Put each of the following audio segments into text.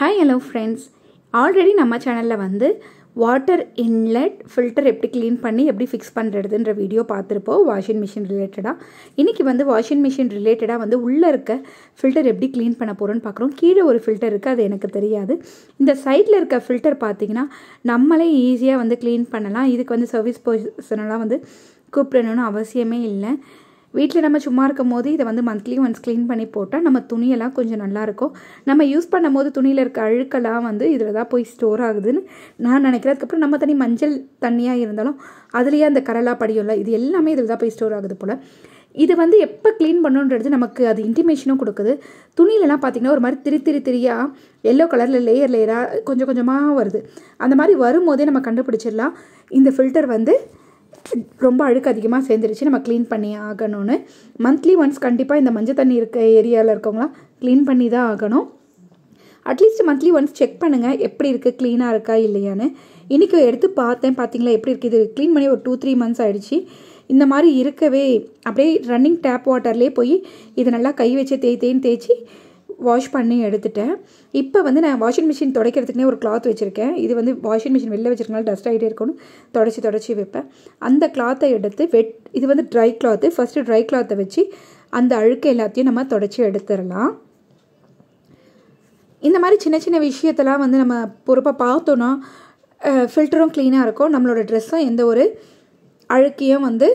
Hi, hello friends. Already நம்ம சேனல்ல வந்து வாட்டர் இன்லெட் ஃபில்டர் எப்படி க்ளீன் பண்ணி எப்படி ஃபிக்ஸ் பண்ணுறதுன்ற வீடியோ பார்த்துருப்போம் வாஷிங் மிஷின் ரிலேட்டடாக. இன்றைக்கி வந்து வாஷிங் மிஷின் ரிலேட்டடாக வந்து உள்ளே இருக்க ஃபில்டர் எப்படி க்ளீன் பண்ண போகிறோன்னு பார்க்குறோம். கீழே ஒரு ஃபில்டர் இருக்குது, அது எனக்கு தெரியாது. இந்த சைடில் இருக்க ஃபில்டர் பார்த்திங்கன்னா நம்மளே ஈஸியாக வந்து க்ளீன் பண்ணலாம். இதுக்கு வந்து சர்வீஸ் பர்சனெலாம் வந்து கூப்பிடணும்னு அவசியமே இல்லை. வீட்டில் நம்ம சும்மா இருக்கும் போது இதை வந்து மந்த்லி ஒன்ஸ் க்ளீன் பண்ணி போட்டால் நம்ம துணியெல்லாம் கொஞ்சம் நல்லாயிருக்கும். நம்ம யூஸ் பண்ணும் போது துணியில் இருக்க அழுக்கெல்லாம் வந்து இதில் தான் போய் ஸ்டோர் ஆகுதுன்னு நான் நினைக்கிறேன். அதுக்கப்புறம் நம்ம தண்ணி மஞ்சள் தண்ணியாக இருந்தாலும் அதுலேயே அந்த கரலா படியும்ல, இது எல்லாமே இதில் தான் போய் ஸ்டோர் ஆகுது போல். இது வந்து எப்போ க்ளீன் பண்ணுன்றது நமக்கு அது இன்டிமேஷனும் கொடுக்குது. துணியிலலாம் பார்த்திங்கன்னா ஒரு மாதிரி திரியாக எல்லோ கலரில் லேயராக கொஞ்சம் கொஞ்சமாக வருது. அந்த மாதிரி வரும்போதே நம்ம கண்டுபிடிச்சிடலாம் இந்த ஃபில்டர் வந்து ரொம்ப அழுக்கு அதிகமாக சேர்ந்துருச்சு, நம்ம க்ளீன் பண்ணி ஆகணும்னு. மந்த்லி ஒன்ஸ் கண்டிப்பாக இந்த மஞ்சள் தண்ணி இருக்க ஏரியாவில் இருக்கவங்களாம் க்ளீன் பண்ணி தான் ஆகணும். அட்லீஸ்ட் மந்த்லி ஒன்ஸ் செக் பண்ணுங்கள் எப்படி இருக்குது, க்ளீனாக இருக்கா இல்லையான்னு. இன்றைக்கி எடுத்து பார்த்தேன், பார்த்தீங்களா எப்படி இருக்குது. இது க்ளீன் பண்ணி ஒரு 2-3 months ஆகிடுச்சு. இந்த மாதிரி இருக்கவே அப்படியே ரன்னிங் டேப் வாட்டர்லேயே போய் இதை நல்லா கை வச்சு தேய்ச்சி வாஷ் பண்ணி எடுத்துட்டேன். இப்போ வந்து நான் வாஷிங் மிஷின் துடைக்கிறதுக்குனே ஒரு கிளாத் வச்சுருக்கேன். இது வந்து வாஷிங் மிஷின் வெளில வச்சுருக்கனால டஸ்ட் ஆகிட்டே இருக்கும்னு தொடச்சி வைப்பேன். அந்த கிளாத்தை எடுத்து இது வந்து ட்ரை கிளாத்து. ஃபஸ்ட்டு ட்ரை கிளாத்தை வச்சு அந்த அழுக்கு எல்லாத்தையும் நம்ம தொடச்சி எடுத்துடலாம். இந்த மாதிரி சின்ன சின்ன விஷயத்தெல்லாம் வந்து நம்ம பொறுப்பாக பார்த்தோன்னா ஃபில்டரும் க்ளீனாக இருக்கும், நம்மளோட ட்ரெஸ்ஸும் எந்த ஒரு அழுக்கையும் வந்து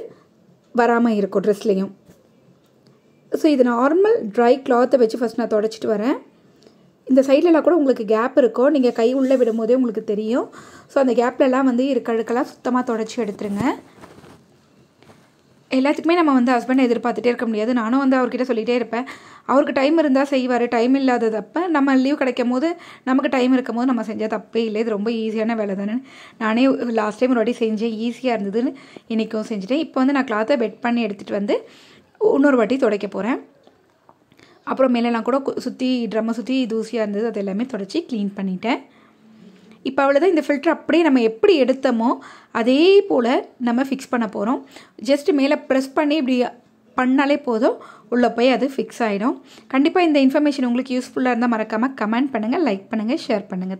வராமல் இருக்கும் ட்ரெஸ்லேயும். ஸோ இது நார்மல் ட்ரை கிளாத்தை வச்சு ஃபஸ்ட் நான் தொடச்சிட்டு வரேன். இந்த சைட்லலாம் கூட உங்களுக்கு கேப் இருக்கும், நீங்கள் கை உள்ளே விடும் போதே உங்களுக்கு தெரியும். ஸோ அந்த கேப்லலாம் வந்து இருக்க அழுக்கெல்லாம் சுத்தமாக தொடச்சி எடுத்துருங்க. எல்லாத்துக்குமே நம்ம வந்து ஹஸ்பண்ட் எதிர்பார்த்துட்டே இருக்க முடியாது. நானும் வந்து அவர்கிட்ட சொல்லிகிட்டே இருப்பேன். அவருக்கு டைம் இருந்தால் செய்வார், டைம் இல்லாததப்போ நம்ம லீவ் கிடைக்கும் போது நமக்கு டைம் இருக்கும் போது நம்ம செஞ்சால் தப்பே இல்லை. இது ரொம்ப ஈஸியான வேலை தானே. நானே லாஸ்ட் டைம் ஒரு வாட்டி செஞ்சேன், ஈஸியாக இருந்ததுன்னு இன்றைக்கும் செஞ்சுட்டேன். இப்போ வந்து நான் கிளாத்தை பெட் பண்ணி எடுத்துகிட்டு வந்து இன்னொரு வாட்டி துடைக்க போகிறேன். அப்புறம் மேலெல்லாம் கூட ட்ரம்மை சுற்றி தூசியாக இருந்தது, அது எல்லாமே துடைச்சி க்ளீன் பண்ணிட்டேன். இப்போ அவ்வளோதான். இந்த ஃபில்டர் அப்படியே நம்ம எப்படி எடுத்தோமோ அதே போல் நம்ம ஃபிக்ஸ் பண்ண போகிறோம். ஜஸ்ட்டு மேலே ப்ரெஸ் பண்ணி இப்படி பண்ணாலே போதும், உள்ளே போய் அது ஃபிக்ஸ் ஆகிடும். கண்டிப்பாக இந்த இன்ஃபர்மேஷன் உங்களுக்கு யூஸ்ஃபுல்லாக இருந்தால் மறக்காமல் கமெண்ட் பண்ணுங்கள், லைக் பண்ணுங்கள், ஷேர் பண்ணுங்கள்.